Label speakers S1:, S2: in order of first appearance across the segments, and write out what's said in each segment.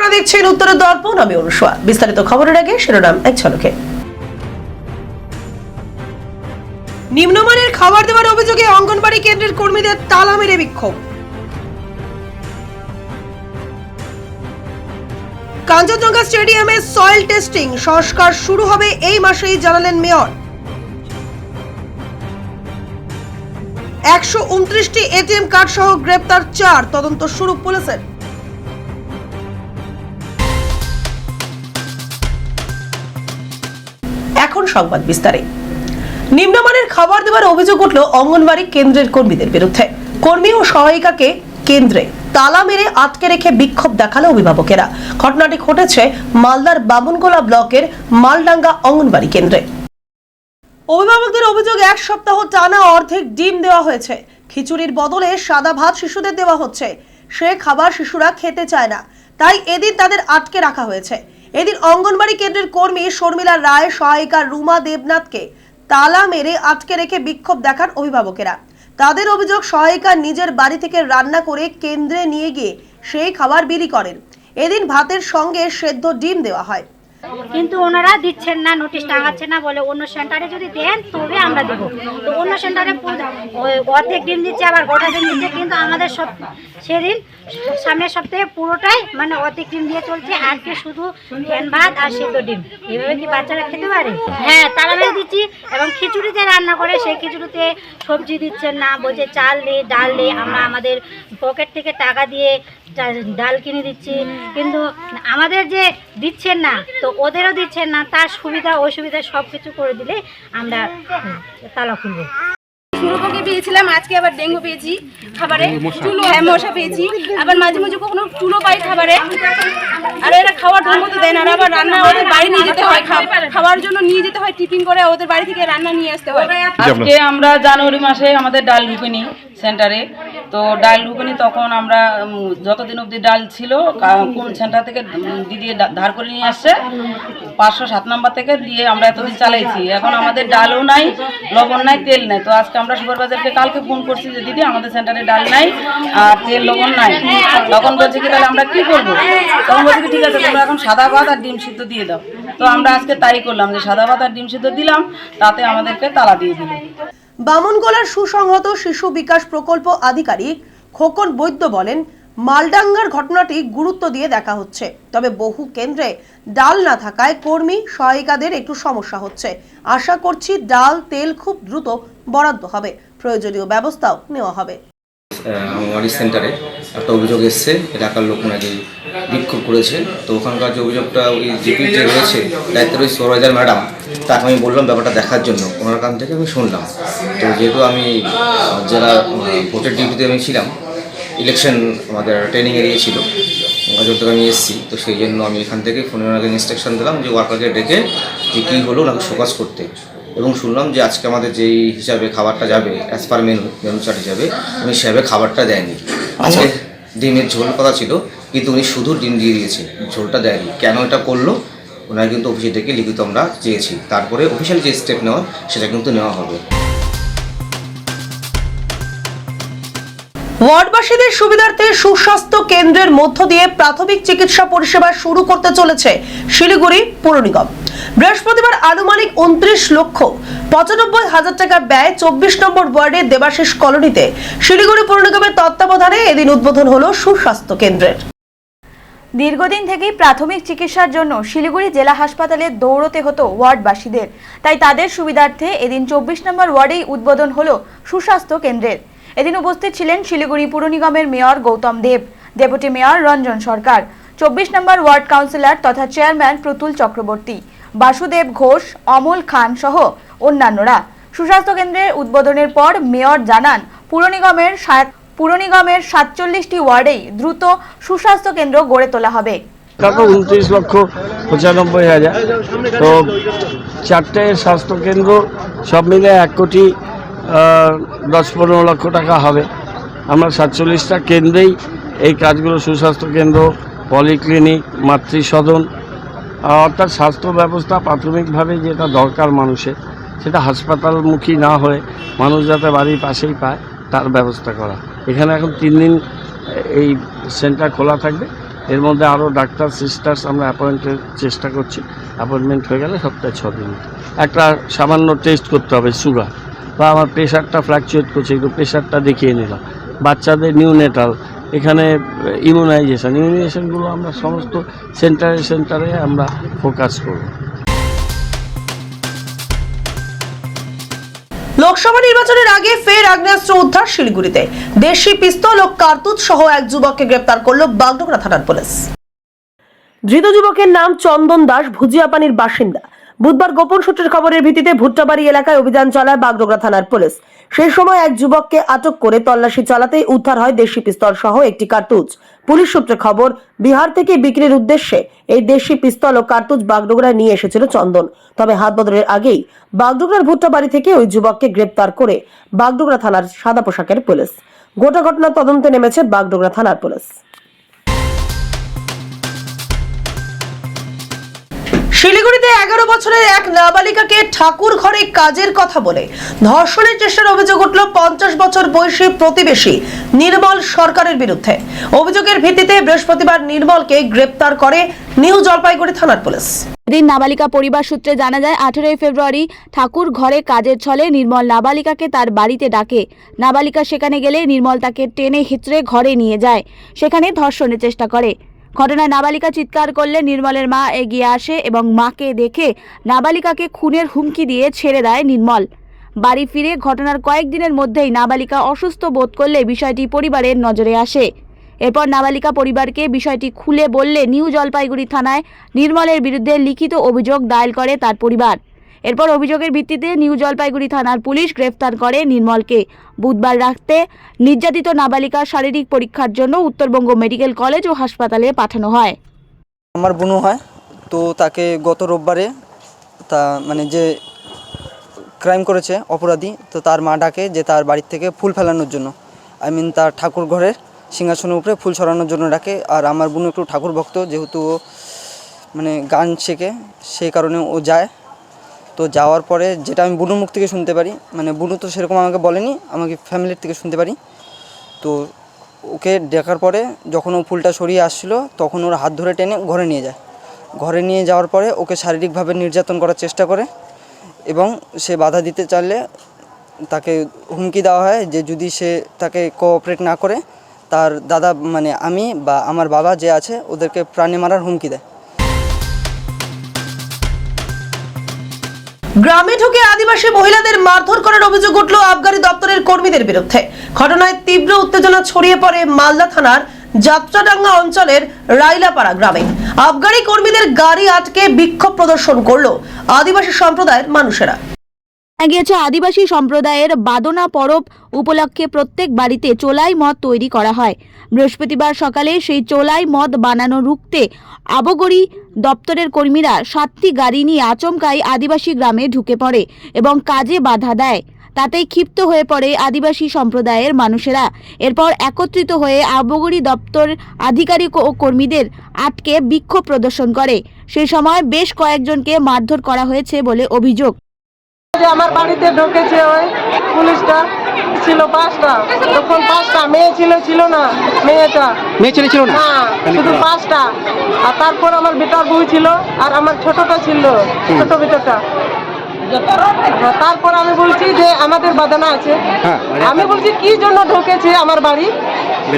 S1: আপনারা দেখছেন উত্তরের দর্পণ, আমি অনুষা। বিস্তারিত খবরের আগে শিরোনাম এক ঝলকে। নিম্নমানের খাবার দেওয়ার অভিযোগে অঙ্গনবাড়ি কেন্দ্রের কর্মীদের তালা মেরে বিক্ষোভ। কাঞ্চনজঙ্ঘা স্টেডিয়ামে সয়েল টেস্টিং সংস্কার শুরু হবে এই মাসেই, জানালেন মেয়র। 129টি এটিএম কার্ড সহ গ্রেপ্তার 4, তদন্ত শুরু পুলিশের। এখন সংবাদ বিস্তারে। নিম্নমানের খাবার দেওয়ার অভিযোগ উঠল অঙ্গনবাড়ি কেন্দ্রের কর্মীদের বিরুদ্ধে। কর্মী ও সহায়িকাকে কেন্দ্রে তালা মেরে আটকে রেখে বিক্ষোভ দেখালো অভিভাবকেরা। ঘটনাটি ঘটেছে মালদার বামুনগোলা ব্লকের মালডাঙ্গা অঙ্গনবাড়ি কেন্দ্রে। অভিভাবকদের অভিযোগ, 1 সপ্তাহ টানা অর্ধেক ডিম দেওয়া হয়েছে। খিচুড়ির বদলে সাদা ভাত শিশুদের দেওয়া হচ্ছে। সে খাবার শিশুরা খেতে চায় না, তাই এদিন তাদের আটকে রাখা হয়েছে। এদিন অঙ্গনবাড়ি কেন্দ্রের কর্মী শর্মিলা রায় সহায়িকা রুমা দেবনাথকে তালা মেরে আটকে রেখে বিক্ষোভ দেখান অভিভাবকেরা। তাদের অভিযোগ, সহায়িকা নিজের বাড়ি থেকে রান্না করে কেন্দ্রে নিয়ে গিয়ে সেই খাবার বিলি করেন। এদিন ভাতের সঙ্গে সেদ্ধ ডিম দেওয়া হয়,
S2: কিন্তু ওনারা দিচ্ছেন না, নোটিশ টাঙাচ্ছেন না, বলে অন্য সেন্টারে যদি দেন তবে আমরা দেবো। তো অন্য সেন্টারে অর্ধেক ডিম দিচ্ছে, আবার গোটা ডিম দিচ্ছে, কিন্তু আমাদের সব সেদিন সামনের সপ্তাহে পুরোটাই মানে অর্ধেক ডিম দিয়ে চলছে। আজকে শুধু ফ্যান ভাত আর সেদ্ধ ডিম। এভাবে কি বাচ্চারা খেতে পারে? হ্যাঁ, তালা মেরে দিচ্ছি। এবং খিচুড়িতে রান্না করে সেই খিচুড়িতে সবজি দিচ্ছেন না, বলছে চাল নেই, ডাল নেই। আমরা আমাদের পকেট থেকে টাকা দিয়ে ডাল কিনে দিচ্ছি, কিন্তু আমাদের যে দিচ্ছেন না, তো ওদেরও দিচ্ছেন না। তার সুবিধা অসুবিধা সব কিছু করে দিলে আমরা তালা খুলবো।
S3: শুরুপোকে পেয়েছিলাম, আজকে আবার ডেঙ্গু পেয়েছি খাবারে, চুলো মশা পেয়েছি, আবার মাঝে মাঝে কখনো চুলো পাই খাবারে। আর এরা খাওয়ার মতো দেয় না, আবার রান্না ওদের বাড়ি নিয়ে যেতে হয়, খাওয়ার জন্য নিয়ে যেতে হয়, টিফিন করে ওদের বাড়ি থেকে রান্না নিয়ে আসতে হয়।
S4: আজকে আমরা জানুয়ারি মাসে আমাদের ডাল ঢুকেনি সেন্টারে, তো ডাল ঢুকেনি তখন আমরা যতদিন অবধি ডাল ছিল কোন সেন্টার থেকে দিদি ধার করে নিয়ে আসছে 507 নম্বর থেকে দিয়ে আমরা এতদিন চালাইছি। এখন আমাদের ডালও নাই, লবণ নাই, তেল নাই। তো আজকে আমরা সুপারভাইজারকে কালকে ফোন করছি যে দিদি আমাদের সেন্টারে ডাল নাই আর তেল লবণ নাই। তখন বলছে কি তাহলে আমরা কি করবো? তখন বলছে কি ঠিক আছে তোমরা এখন সাদা ভাত আর ডিম সিদ্ধ দিয়ে দাও। তো আমরা আজকে তাই করলাম, যে সাদা ভাত আর ডিম সিদ্ধ দিলাম, তাতে আমাদেরকে তালা দিয়ে দিল।
S1: বামুনগোলার সুসংহত শিশু বিকাশ প্রকল্প আধিকারিক খোকন বৈদ্য বলেন, মালডাঙ্গার ঘটনাটি গুরুত্ব দিয়ে দেখা হচ্ছে, তবে বহু কেন্দ্রে ডাল না থাকায় কর্মী সহায়িকাদের একটু সমস্যা হচ্ছে। আশা করছি ডাল তেল খুব দ্রুত বরাদ্দ হবে, প্রয়োজনীয় ব্যবস্থাও নেওয়া হবে।
S5: আমার সেন্টারে একটা অভিযোগ এসছে, এলাকার লোক নাকি বিক্ষোভ করেছে। তো ওখানকার যে অভিযোগটা ওই জিপি যে রয়েছে দায়িত্বের ওই সুপারভাইজার ম্যাডাম, তাকে আমি বললাম ব্যাপারটা দেখার জন্য, ওনার কাছ থেকে আমি শুনলাম। তো যেহেতু আমি জেলা ভোটের ডিউটিতে আমি ছিলাম, ইলেকশন আমাদের ট্রেনিং এরিয়া ছিল, গাজর থেকে আমি এসেছি, তো সেই জন্য আমি এখান থেকে ফোনে ওনাকে ইনস্ট্রাকশন দিলাম যে ওয়ার্কারকে ডেকে যে কী হলো ওনাকে ফোকাস করতে। এবং শুনলাম যে আজকে আমাদের যেই হিসাবে খাবারটা যাবে অ্যাজ পার মেনু চার্ট হিসাবে, উনি হিসাবে খাবারটা দেয়নি। আজকে ডিমের ঝোল কথা ছিল, কিন্তু উনি শুধু ডিম দিয়ে দিয়েছে, ঝোলটা দেয়নি। কেন এটা করলো ওনারা কিন্তু অফিসে ডেকে লিখিত আমরা চেয়েছি, তারপরে অফিসিয়াল যে স্টেপ নেওয়ার সেটা কিন্তু নেওয়া হবে।
S1: ওয়ার্ডবাসীদের সুবিধার্থে সুস্বাস্থ্য কেন্দ্রের মধ্য দিয়ে প্রাথমিক চিকিৎসা পরিষেবা শুরু করতে চলেছে শিলিগুড়ি পুর নিগম। বৃহস্পতিবার আনুমানিক 29,95,000 টাকা ব্যয় 24 নম্বর ওয়ার্ডের দেবাশিস কলোনিতে শিলিগুড়ি পুর নিগমের তত্ত্বাবধানে এদিন উদ্বোধন হলো সুস্বাস্থ্য কেন্দ্রের।
S6: দীর্ঘদিন থেকেই প্রাথমিক চিকিৎসার জন্য শিলিগুড়ি জেলা হাসপাতালে দৌড়তে হতো ওয়ার্ডবাসীদের, তাই তাদের সুবিধার্থে এদিন 24 নম্বর ওয়ার্ডেই উদ্বোধন হলো সুস্বাস্থ্য কেন্দ্রের। এদিন উপস্থিত ছিলেন শিলিগুড়ি পুর নিগমের মেয়র গৌতম দেব, ডেপুটি মেয়র রঞ্জন সরকার, 24 নম্বর ওয়ার্ড কাউন্সিলর তথা চেয়ারম্যান প্রতুল চক্রবর্তী, বাসুদেব ঘোষ, অমল খান সহ অন্যান্যরা। সুস্বাস্থ্য কেন্দ্রের উদ্বোধনের পর মেয়র জানান, পুর নিগমের 47টি ওয়ার্ডেই দ্রুত সুস্বাস্থ্য কেন্দ্র গড়ে তোলা হবে।
S7: 29,95,000, তো 4টে স্বাস্থ্য কেন্দ্র সব মিলে 1,10-15 লক্ষ টাকা হবে। আমরা 47টা কেন্দ্রেই এই কাজগুলো, সুস্বাস্থ্য কেন্দ্র, পলিক্লিনিক, মাতৃসদন, অর্থাৎ স্বাস্থ্য ব্যবস্থা প্রাথমিকভাবে যেটা দরকার মানুষের, সেটা হাসপাতালমুখী না হয়ে মানুষ যাতে বাড়ির পাশেই পায় তার ব্যবস্থা করা। এখানে এখন 3 দিন এই সেন্টার খোলা থাকবে, এর মধ্যে আরও ডাক্তার সিস্টার্স আমরা অ্যাপয়েন্টের চেষ্টা করছি। অ্যাপয়েন্টমেন্ট হয়ে গেলে সপ্তাহে 6 দিন একটা সামান্য টেস্ট করতে হবে, সুগার বা আমার প্রেশারটা ফ্ল্যাকচুয়েট করছে, একটু প্রেশারটা দেখিয়ে নিলাম। বাচ্চাদের নিউনেটাল, এখানে ইমিউনাইজেশনগুলো আমরা সমস্ত সেন্টারে আমরা ফোকাস করব।
S1: লোকসভা নির্বাচনের আগে ফের আগ্নেয়াস্ত্র উদ্ধার শিলিগুড়িতে। দেশি পিস্তল ও কার্তুজ সহ এক যুবককে গ্রেপ্তার করল বাগডোগরা থানার পুলিশ। ধৃত যুবকের নাম চন্দন দাস, ভুজিয়াপানির বাসিন্দা। বুধবার গোপন সূত্রের খবরের ভিত্তিতে ভুট্টাবাড়ি এলাকায় অভিযান চালায় বাগডোগরা থানার পুলিশ। সেই সময় এক যুবককে আটক করে তল্লাশি চালাতেই উদ্ধার হয় দেশি পিস্তল সহ একটি কার্তুজ। পুলিশ সূত্রে খবর, বিহার থেকে বিক্রির উদ্দেশ্যে এই দেশি পিস্তল ও কার্তুজ বাগডোগরায় নিয়ে এসেছিল চন্দন। তবে হাত বদলের আগেই বাগডোগরার ভুট্টাবাড়ি থেকে ওই যুবককে গ্রেপ্তার করে বাগডোগরা থানার সাদা পোশাকের পুলিশ। গোটা ঘটনার তদন্তে নেমেছে বাগডোগরা থানার পুলিশ। শিলিগুড়িতে 11 বছরের এক নাবালিকাকে ঠাকুর ঘরে কাজের কথা বলে ধর্ষণের চেষ্টার অভিযোগ উঠল 50 বছর বয়সী প্রতিবেশী নির্মল সরকারের বিরুদ্ধে। অভিযোগের ভিত্তিতে বৃহস্পতিবার নির্মলকে গ্রেপ্তার করে নিউ জলপাইগুড়ি থানার পুলিশ।
S6: এদিন নাবালিকা পরিবার সূত্রে জানা যায় 18 ফেব্রুয়ারি ঠাকুর ঘরে কাজের ছলে নির্মল নাবালিকাকে তার বাড়িতে ডাকে। নাবালিকা সেখানে গেলে নির্মল তাকে টেনে হিচড়ে ঘরে নিয়ে যায়, সেখানে ধর্ষণের চেষ্টা করে। ঘটনায় নাবালিকা চিৎকার করলে নির্মলের মা এগিয়ে আসে এবং মাকে দেখে নাবালিকাকে খুনের হুমকি দিয়ে ছেড়ে দেয় নির্মল। বাড়ি ফিরে ঘটনার কয়েকদিনের মধ্যেই নাবালিকা অসুস্থ বোধ করলে বিষয়টি পরিবারের নজরে আসে। এরপর নাবালিকা পরিবারকে বিষয়টি খুলে বললে নিউ জলপাইগুড়ি থানায় নির্মলের বিরুদ্ধে লিখিত অভিযোগ দায়ের করে তার পরিবার। এরপর অভিযোগের ভিত্তিতে নিউ জলপাইগুড়ি থানার পুলিশ গ্রেফতার করে নির্মলকে। বুধবার রাতে নির্যাতিত নাবালিকার শারীরিক পরীক্ষার জন্য উত্তরবঙ্গ মেডিকেল কলেজ ও হাসপাতালে পাঠানো হয়।
S8: আমার বোনও হয়, তো তাকে গত রোববারে মানে যে ক্রাইম করেছে অপরাধী, তো তার মা ডাকে যে তার বাড়ির থেকে ফুল ফেলানোর জন্য, তার ঠাকুর ঘরের সিংহাসনের উপরে ফুল ছড়ানোর জন্য ডাকে। আর আমার বোন একটু ঠাকুর ভক্ত, যেহেতু ও মানে গান শেখে, সেই কারণে ও যায়। তো যাওয়ার পরে যেটা আমি বুনুর মুখ থেকে শুনতে পারি, মানে বুনু তো সেরকম আমাকে বলেনি, আমাকে ফ্যামিলির থেকে শুনতে পারি। তো ওকে দেখার পরে যখন ও ফুলটা সরিয়ে আসছিল, তখন ওর হাত ধরে টেনে ঘরে নিয়ে যায়। ঘরে নিয়ে যাওয়ার পরে ওকে শারীরিকভাবে নির্যাতন করার চেষ্টা করে এবং সে বাধা দিতে চাইলে তাকে হুমকি দেওয়া হয় যে যদি সে তাকে কোঅপারেট না করে, তার দাদা মানে আমি বা আমার বাবা যে আছে ওদেরকে প্রাণে মারার হুমকি দেয়।
S1: গ্রামে ঢুকে আদিবাসী মহিলাদের মারধর করার অভিযোগ উঠল আবগারি দপ্তরের কর্মীদের বিরুদ্ধে। ঘটনায় তীব্র উত্তেজনা ছড়িয়ে পড়ে মালদা থানার যাত্রাডাঙ্গা অঞ্চলের রাইলাপাড়া গ্রামে। আবগারি কর্মীদের গাড়ি আটকে বিক্ষোভ প্রদর্শন করল আদিবাসী সম্প্রদায়ের মানুষেরা।
S6: গিয়েছে আদিবাসী সম্প্রদায়ের বাদনা পরব উপলক্ষে প্রত্যেক বাড়িতে চোলাই মদ তৈরি করা হয়। বৃহস্পতিবার সকালে সেই চোলাই মদ বানানো রুখতে আবগারি দপ্তরের কর্মীরা 7টি গাড়ি নিয়ে আচমকাই আদিবাসী গ্রামে ঢুকে পড়ে এবং কাজে বাধা দেয়। তাতেই ক্ষিপ্ত হয়ে পড়ে আদিবাসী সম্প্রদায়ের মানুষেরা। এরপর একত্রিত হয়ে আবগারি দপ্তর আধিকারিক ও কর্মীদের আটকে বিক্ষোভ প্রদর্শন করে। সেই সময় বেশ কয়েকজনকে মারধর করা হয়েছে বলে অভিযোগ।
S9: আমার বাড়িতে ঢুকেছে ওই পুলিশটা, ছিল 5টা, তখন 5টা মেয়ে ছিল না, মেয়ে ছেলে ছিল না, শুধু 5টা। আর তারপর আমার বেটার বউ ছিল আর আমার ছোটটা ছিল, ছোট বেটাটা। তারপর আমি বলছি যে আমাদের বাদানা আছে, আমি বলছি কি জন্য ঢুকেছে আমার বাড়ি।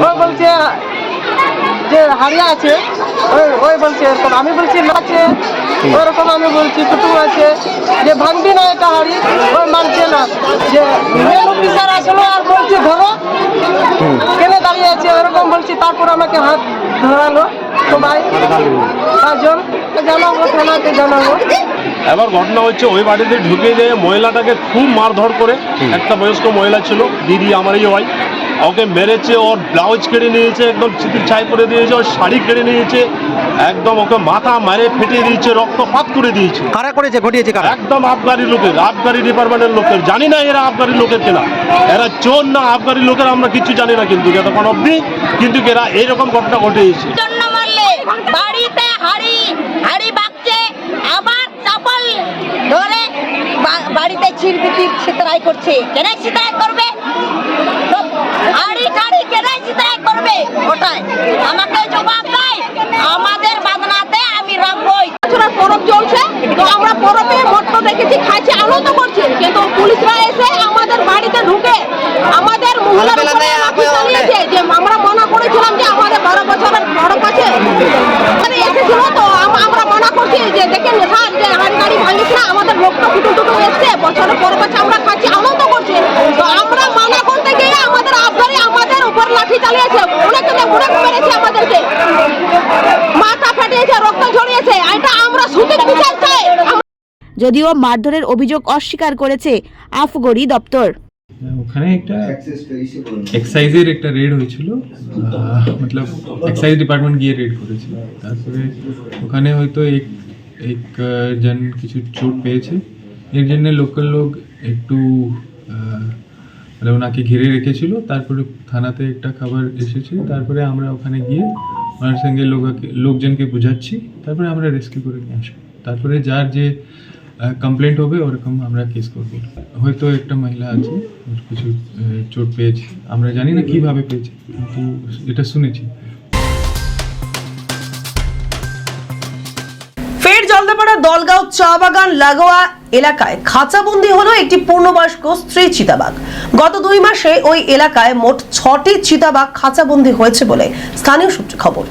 S9: ও বলছে যে হারিয়া আছে, ওই বলছে এরকম। আমি বলছি আছে ওরকম, আমি বলছি টুটু আছে, যে ভাঙবি না এটা হাড়ি, ওই মানছে না। যে মেন অফিসার আসলো আর বলছি ধরো, কেন দাঁড়িয়ে আছে ওরকম বলছি। তারপর আমাকে হাত ধরালো সবাই, 5জন। জানাবো থানাতে, জানাবো।
S10: এবার ঘটনা হচ্ছে ওই বাড়িতে ঢুকে যেয়ে মহিলাটাকে খুব মারধর করে, একটা বয়স্ক মহিলা ছিল, দিদি আমারই হয়, ওকে মেরেছে, ওর ব্লাউজ কেড়ে নিয়েছে, একদম চিতির ছাই করে দিয়েছে, ওর শাড়ি কেড়ে নিয়েছে, একদম ওকে মাথা মারে ফেটিয়ে দিয়েছে, রক্তপাত করে দিয়েছে।
S11: কারা করেছে, ঘটিয়েছে কারা?
S10: একদম আবগারি লোকের, আবগারি ডিপার্টমেন্টের লোকের। জানি না এরা আবগারি লোকের কিনা, এরা চোর না আবগারি লোকের আমরা কিছু জানি না, কিন্তু যতক্ষণ অবধি কিন্তু এরা এইরকম ঘটনা ঘটিয়েছে।
S12: বাড়িতে হাড়ি বাঁকছে, আবার চাপল ধরে বাড়িতে ছিড়বিটির ছিতরাই করছে। কেন ছিতরাই করবে? হাড়ি কেন ছিতরাই করবে ওটাই আমাকে জবাব দেয়, আমাদের বাদনাতে আমি রাখবই। পরব চলছে, তো আমরা পরবে মটকা দেখেছি, খাইছি, আনন্দ করছি, কিন্তু পুলিশরা এসে আমাদের বাড়িতে ঢুকে আমাদের মহিলার উপরে লাঠি চালিয়েছে। যে আমরা মনা করেছিলাম যে আমাদের 12 বছরের বড় কাছে এসেছিল, তো আমরা মনা করছি যে দেখেন স্যার যে গাড়ি ভাঙিস না, আমাদের লোকটা ফুটো এসছে, বছরের পর বছর আমরা খাচ্ছি, আনন্দ করছি, তো আমরা মানা করতে গিয়ে আমাদের আবদারি আমাদের উপর লাঠি চালিয়েছে, অনেকে মুড়ে মেরেছে, আমাদেরকে মাথা ফাটিয়েছে, রক্ত ঝরিয়েছে। এটা আমরা সঠিক বিচার চাই।
S6: যদিও মারধরের অভিযোগ অস্বীকার করেছে আফগারি দপ্তর।
S11: ওখানে একটা এক্সাইজের একটা রেড হয়েছিল, মতলব এক্সাইজ ডিপার্টমেন্ট গিয়ে রেড করেছিল। তারপরে ওখানে হয়তো একজন কিছু চোট পেয়েছে, এর জন্য লোকাল লোক একটু মানে ওনাকে ঘিরে রেখেছিল। তারপরে থানাতে একটা খবর এসেছে, তারপরে আমরা ওখানে গিয়ে ওনার সঙ্গে লোকজনকে বোঝাচ্ছি, তারপরে আমরা রেস্কিউ করে নিয়ে আসবো। তারপরে যার যে কমপ্লেন্ট হবে ওরকম আমরা কেস করবো। হয়তো একটা মহিলা আছে ওর কিছু চোট পেয়েছে, আমরা জানি না কিভাবে পেয়েছে, কিন্তু এটা শুনেছি।
S1: ফের জলদাপাড়া দলগাঁও চা বাগান লাগোয়া এলাকায় খাঁচাবন্দি হলো একটি পূর্ণবয়স্ক স্ত্রী চিতাবাঘ। গত 2 মাসে ওই এলাকায় মোট 6টি চিতাবাঘ খাঁচাবন্দি হয়েছে বলে স্থানীয় সূত্রে খবর।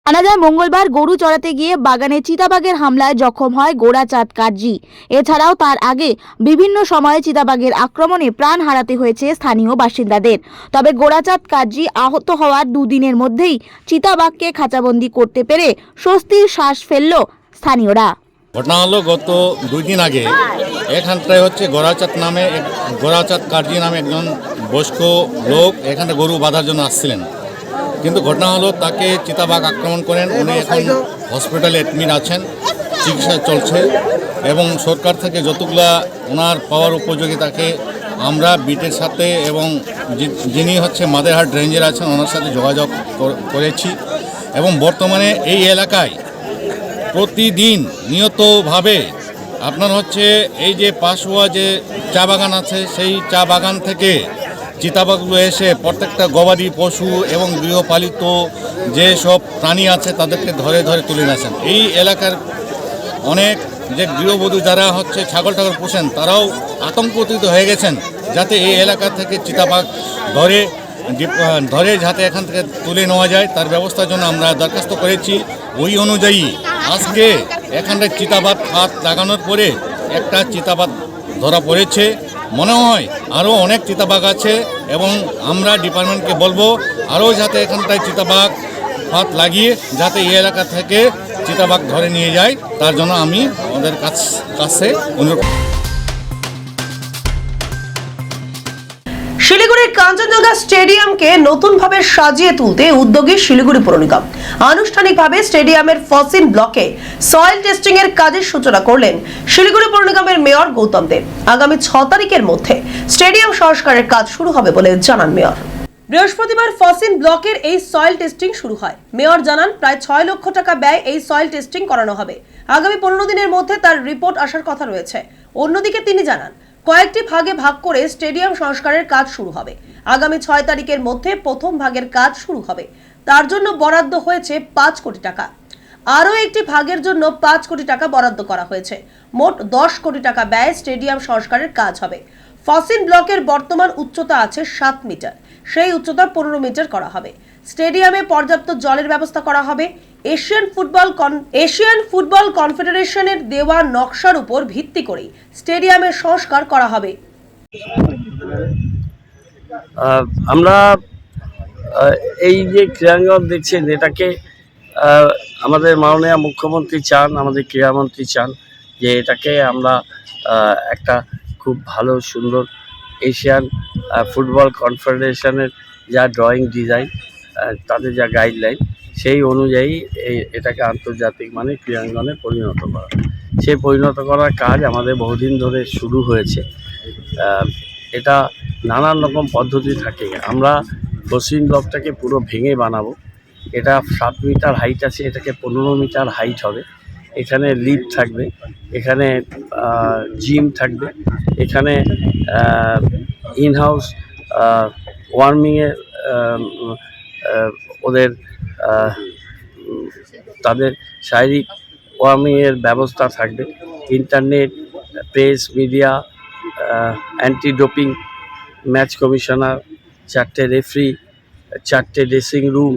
S6: জানা যায় মঙ্গলবার গরু চড়াতে গিয়ে বাগানে চিতাবাঘের হামলায় জখম হয় গোড়াচাঁদ কার্জি। এছাড়াও তার আগে বিভিন্ন সময়ে চিতাবাঘের আক্রমণে প্রাণ হারাতে হয়েছে স্থানীয় বাসিন্দাদের। তবে গোড়াচাঁদ কার্জি আহত হওয়ার 2 দিনের মধ্যেই চিতাবাঘকে খাঁচাবন্দি করতে পেরে স্বস্তির শ্বাস ফেলল স্থানীয়রা।
S13: ঘটনা হলো গত 2 দিন আগে এখানটায় হচ্ছে গোড়াচাঁদ কার্জি নামে একজন বয়স্ক লোক এখানে গরু বাঁধার জন্য আসছিলেন, কিন্তু ঘটনা হলো তাকে চিতাবাঘ আক্রমণ করেন। উনি এখন হসপিটালে অ্যাডমিট আছেন, চিকিৎসা চলছে, এবং সরকার থেকে যতগুলা ওনার পাওয়ার উপযোগী তাকে আমরা বিটের সাথে এবং যিনি হচ্ছে মাদারহাট রেঞ্জের আছেন ওনার সাথে যোগাযোগ করেছি, এবং বর্তমানে এই এলাকায় প্রতিদিন নিয়তভাবে আপনার হচ্ছে এই যে পাশোয়া যে চা বাগান আছে সেই চা বাগান থেকে চিতাবাঘগুলো এসে প্রত্যেকটা গবাদি পশু এবং গৃহপালিত যে সব প্রাণী আছে তাদেরকে ধরে ধরে তুলে নিয়েছেন। এই এলাকার অনেক যে গৃহবধূ যারা হচ্ছে ছাগল টাগল পোষেন তারাও আতঙ্কিত হয়ে গেছেন, যাতে এই এলাকা থেকে চিতাবাঘ ধরে যাতে এখান থেকে তুলে নেওয়া যায় তার ব্যবস্থার জন্য আমরা দরখাস্ত করেছি। ওই অনুযায়ী আজকে এখানটায় চিতাবাঘ হাত লাগানোর পরে একটা চিতাবাঘ ধরা পড়েছে। মনে হয় আরও অনেক চিতাবাঘ আছে, এবং আমরা ডিপার্টমেন্টকে বলবো আরও যাতে এখানটায় চিতাবাঘ হাত লাগিয়ে যাতে এই এলাকা থেকে চিতাবাঘ ধরে নিয়ে যায়, তার জন্য আমি আমাদের কাছে অনুরোধ।
S1: শিলিগুড়ির কাঞ্চনজঙ্ঘা স্টেডিয়ামকে নতুনভাবে সাজিয়ে তুলতে উদ্যোগী শিলিগুড়ি পৌর নিগম। আনুষ্ঠানিকভাবে স্টেডিয়ামের ফসিল ব্লকে সয়েল টেস্টিং এর কাজের সূচনা করলেন শিলিগুড়ি পৌর নিগমের মেয়র গৌতম দেব। আগামী 6 তারিখের মধ্যে স্টেডিয়াম সংস্কারের কাজ শুরু হবে বলে জানান মেয়র। বৃহস্পতিবার ফসিল ব্লকের এই সয়েল টেস্টিং শুরু হয়। মেয়র জানান প্রায় 6 লক্ষ টাকা ব্যয় এই সয়েল টেস্টিং করানো হবে। আগামী 15 দিনের মধ্যে তার রিপোর্ট আসার কথা রয়েছে। অন্যদিকে তিনি জানান কয়েকটি ভাগে ভাগ করে স্টেডিয়াম সংস্কারের কাজ শুরু হবে। আগামী 6 তারিখের মধ্যে প্রথম ভাগের কাজ শুরু হবে। তার জন্য বরাদ্দ হয়েছে 5 কোটি টাকা। আরও একটি ভাগের জন্য 5 কোটি টাকা বরাদ্দ করা হয়েছে। মোট 10 কোটি টাকা ব্যয়ে স্টেডিয়াম সংস্কারের কাজ হবে। ফসিল ব্লকের বর্তমান উচ্চতা আছে 7 মিটার, সেই উচ্চতা 15 মিটার করা হবে। স্টেডিয়ামে পর্যাপ্ত জলের ব্যবস্থা করা হবে। এশিয়ান ফুটবল কনফেডারেশনের দেওয়া নকশার উপর ভিত্তি করে স্টেডিয়ামের সংস্কার করা হবে।
S7: আমরা এই যে ক্রীড়াঙ্গন দেখছেন এটাকে আমাদের মাননীয় মুখ্যমন্ত্রী চান, আমাদের ক্রীড়ামন্ত্রী চান যে এটাকে আমরা একটা খুব ভালো সুন্দর এশিয়ান ফুটবল কনফেডারেশনের যা ড্রয়িং ডিজাইন তাদের যা গাইডলাইন সেই অনুযায়ী এটাকে আন্তর্জাতিক মানে ক্রীড়াঙ্গনে পরিণত করা। সেই পরিণত করার কাজ আমাদের বহুদিন ধরে শুরু হয়েছে। এটা নানান রকম পদ্ধতি থাকে। আমরা ফসিল ব্লকটাকে পুরো ভেঙে বানাবো। এটা 7 মিটার হাইট আছে, এটাকে 15 মিটার হাইট হবে। এখানে লিফট থাকবে, এখানে জিম থাকবে, এখানে ইনহাউস ওয়ার্মিংয়ের ওদের তাদের শারীরিক ওয়ার্মিংয়ের ব্যবস্থা থাকবে। Internet, press, media, anti doping, match commissioner, 4টে রেফারি, 4টে ড্রেসিং রুম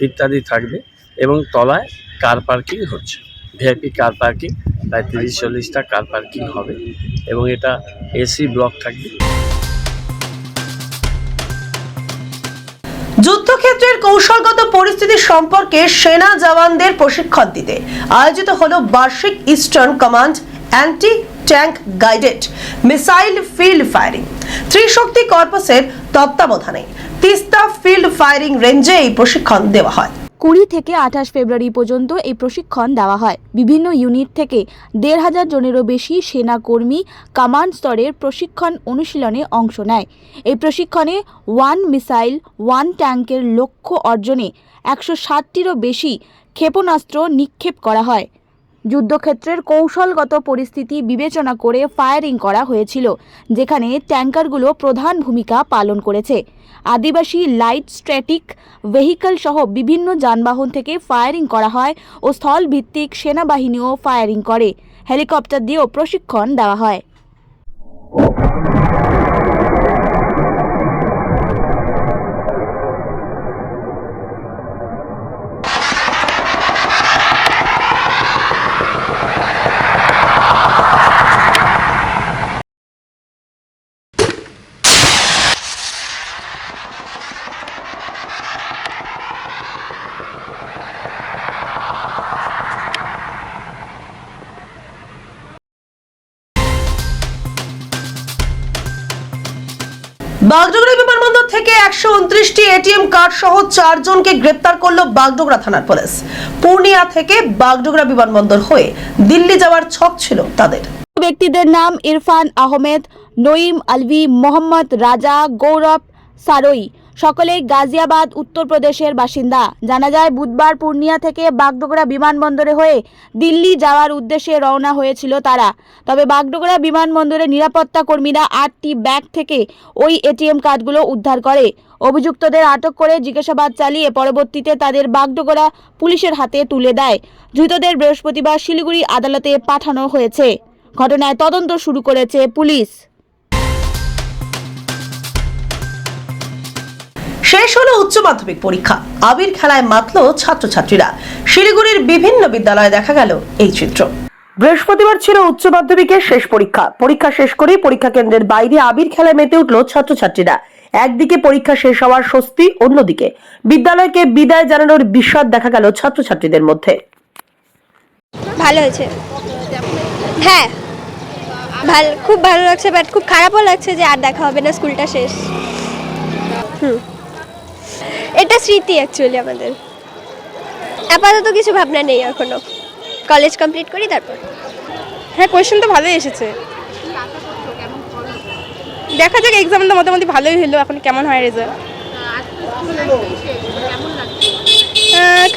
S7: ইত্যাদি থাকবে। এবং তলায় কার পার্কিং হচ্ছে, ভিআইপি কার পার্কিং, প্রায় 30-40টা কার পার্কিং হবে এবং এটা এসি ব্লক থাকবে।
S1: যুদ্ধক্ষেত্রের কৌশলগত পরিস্থিতি সম্পর্কে সেনা জওয়ানদের প্রশিক্ষণ দিতে আয়োজিত হলো বার্ষিক eastern command anti tank guided missile field firing. Trishakti কর্পসের তত্ত্বাবধানে তিস্তা ফিল্ড ফায়ারিং রেঞ্জে এই প্রশিক্ষণ দেওয়া হয়।
S6: 20 থেকে 28 ফেব্রুয়ারি পর্যন্ত এই প্রশিক্ষণ দেওয়া হয়। বিভিন্ন ইউনিট থেকে 1,500 জনেরও বেশি সেনা কর্মী কমান্ড স্তরের প্রশিক্ষণ অনুশীলনে অংশ নেয়। এই প্রশিক্ষণে 1 মিসাইল 1 ট্যাঙ্কের লক্ষ্য অর্জনে 160টিরও বেশি ক্ষেপণাস্ত্র নিক্ষেপ করা হয়। যুদ্ধক্ষেত্রের কৌশলগত পরিস্থিতি বিবেচনা করে ফায়ারিং করা হয়েছিল, যেখানে ট্যাঙ্কারগুলো প্রধান ভূমিকা পালন করেছে। আদিবাসী লাইট স্ট্র্যাটিক ভেহিকল সহ বিভিন্ন যানবাহন থেকে ফায়ারিং করা হয় ও স্থল ভিত্তিক সেনাবাহিনীও ফায়ারিং করে। হেলিকপ্টার দিয়েও প্রশিক্ষণ দেওয়া হয়।
S1: বাগডোগরা বিমানবন্দর থেকে 129টি এটিএম কার্ড সহ 4 জনকে গ্রেপ্তার করলো বাগডোগরা থানার পুলিশ। পূর্ণিয়া থেকে বাগডোগরা বিমানবন্দর হয়ে দিল্লি যাওয়ার ছক ছিল তাদের।
S6: ব্যক্তিদের নাম ইরফান আহমেদ, নঈম আলভি, মোহাম্মদ রাজা, গৌরব সারোই, সকলেই গাজিয়াবাদ উত্তরপ্রদেশের বাসিন্দা। জানা যায় বুধবার পূর্ণিয়া থেকে বাগডোগরা বিমানবন্দরে হয়ে দিল্লি যাওয়ার উদ্দেশ্যে রওনা হয়েছিল তারা। তবে বাগডোগরা বিমানবন্দরের নিরাপত্তা কর্মীরা 8টি ব্যাগ থেকে ওই এটিএম কার্ডগুলো উদ্ধার করে। অভিযুক্তদের আটক করে জিজ্ঞাসাবাদ চালিয়ে পরবর্তীতে তাদের বাগডোগরা পুলিশের হাতে তুলে দেয়। ধৃতদের বৃহস্পতিবার শিলিগুড়ি আদালতে পাঠানো হয়েছে। ঘটনায় তদন্ত শুরু করেছে পুলিশ।
S1: শেষ হলো উচ্চ মাধ্যমিক পরীক্ষা, আবির খেলায় মাতলো ছাত্রছাত্রীরা। শিলিগুড়ির বিভিন্ন বিদ্যালয়ে দেখা গেল এই চিত্র। বৃহস্পতিবার ছিল উচ্চ মাধ্যমিকের শেষ পরীক্ষা। পরীক্ষা শেষ করে পরীক্ষা কেন্দ্রের বাইরে আবির খেলায় মেতে উঠল ছাত্রছাত্রীরা। একদিকে পরীক্ষা শেষ হওয়ার স্বস্তি, অন্যদিকে বিদ্যালয়কে বিদায় জানানোর বিষাদ দেখা গেল ছাত্রছাত্রীদের মধ্যে।
S14: ভালো হয়েছে, হ্যাঁ খুব ভালো লাগছে, বাট খুব খারাপও লাগছে যে আর দেখা হবে না, স্কুলটা শেষ। এটা স্মৃতি অ্যাকচুয়ালি আমাদের। আপাতত কিছু ভাবনা নেই এখনো, কলেজ কমপ্লিট করি তারপর।
S3: হ্যাঁ, কোয়েশ্চেন তো ভালোই এসেছে, দেখা যাক। এক্সামটা মোটামুটি ভালোই হলো, এখন কেমন হয় রেজাল্ট।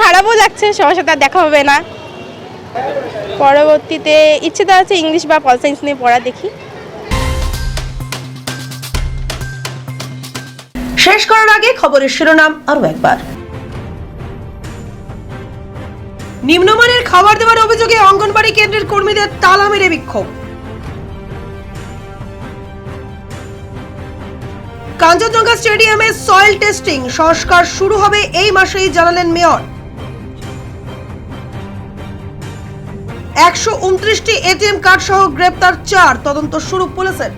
S3: খারাপও লাগছে, সবার সাথে আর দেখা হবে না। পরবর্তীতে ইচ্ছে তো আছে ইংলিশ বা পল সায়েন্স নিয়ে পড়া, দেখি।
S1: শেষ করার আগে খবরের শিরোনাম আরো একবার। নিম্নমানের খাবার দেওয়ার অভিযোগে অঙ্গনবাড়ি কেন্দ্রের কর্মীদের তালা মেরে বিক্ষোভ। কাঞ্চনজঙ্ঘা স্টেডিয়ামে সয়েল টেস্টিং সংস্কার শুরু হবে এই মাসেই, জানালেন মেয়র। 129টি এটিএম কার্ড সহ গ্রেপ্তার 4, তদন্ত শুরু পুলিশের।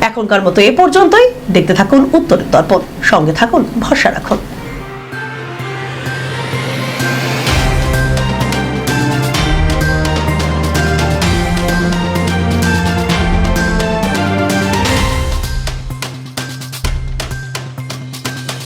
S1: এখনকার মতো এ পর্যন্তই। দেখতে থাকুন উত্তরের দর্পণ, সঙ্গে থাকুন, ভরসা রাখুন।